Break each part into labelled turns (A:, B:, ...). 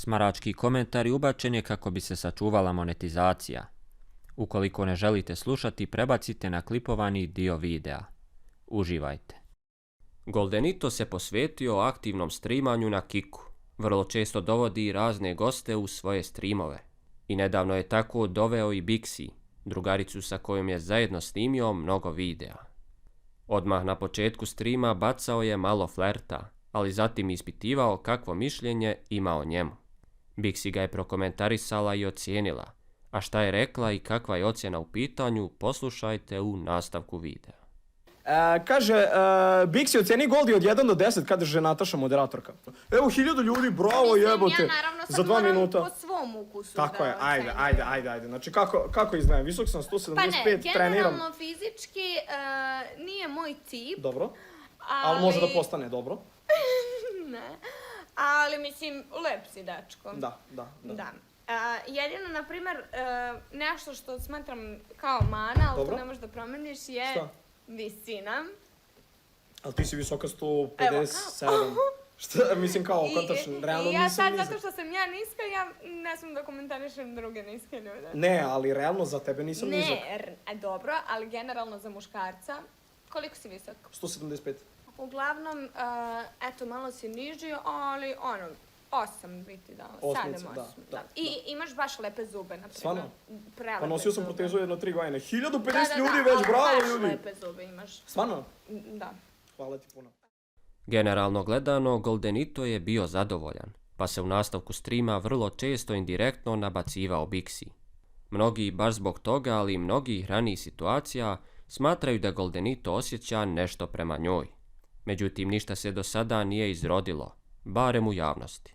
A: Smarački komentar ubačen je kako bi se sačuvala monetizacija. Ukoliko ne želite slušati, prebacite na klipovani dio videa. Uživajte. Goldenito se posvetio aktivnom streamanju na Kiku. Vrlo često dovodi razne goste u svoje streamove. I nedavno je tako doveo i Bixi, drugaricu sa kojom je zajedno snimio mnogo videa. Odmah na početku streama bacao je malo flerta, ali zatim ispitivao kakvo mišljenje ima o njemu. Bixi ga je prokomentarisala i ocijenila, a šta je rekla i kakva je ocjena u pitanju, poslušajte u nastavku videa.
B: Kaže, Bixi oceni Goldi od 1 do 10, kaže Nataša, moderatorka. Evo 1000 ljudi, bravo, jebote, za 2 minuta.
C: Po svom ukusu.
B: Tako je, ajde. Znači, kako izgledam? Visok sam 175,
C: pa ne,
B: treniram.
C: generalno fizički nije moj tip.
B: Dobro, ali može da postane dobro.
C: Ne, ali mislim, lep si dečko.
B: Da.
C: Jedino, na primjer, nešto što smatram kao mana, ali to ne možeš da promeniš, je visina.
B: Ali ti si visoka 157. Šta, mislim kao, kontač, realno nisam
C: nizak.
B: Ja sad,
C: zato što sam ja niska, ja ne smijem da komentarišem druge niske ljude.
B: Ne, ali realno za tebe nisam nizak.
C: Ne, dobro, ali generalno za muškarca. Koliko si visok?
B: 175.
C: Uglavnom, eto, malo si niži, ali 8 biti dao, 7-8.
B: Da.
C: I imaš baš lepe zube, na primjer.
B: Stvarno?
C: Prelepe
B: pa nosio sam
C: zube.
B: protezu jedno 3 godine. 1050 ljudi već, bravo ljudi!
C: Baš lepe zube imaš.
B: Stvarno?
C: Da.
B: Hvala ti puno.
A: Generalno gledano, Goldenito je bio zadovoljan, pa se u nastavku streama vrlo često indirektno nabacivao Bixi. Mnogi, baš zbog toga, ali i mnogih ranijih situacija, smatraju da Goldenito osjeća nešto prema njoj. Međutim, ništa se do sada nije izrodilo, barem u javnosti.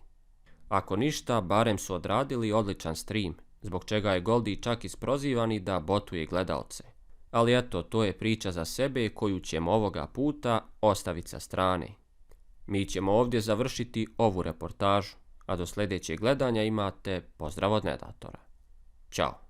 A: Ako ništa, barem su odradili odličan stream, zbog čega je Goldi čak isprozivani da botuje gledaoce. Ali eto, to je priča za sebe koju ćemo ovoga puta ostaviti sa strane. Mi ćemo ovdje završiti ovu reportažu, a do sljedećeg gledanja imate pozdrav od Nedatora. Ćao!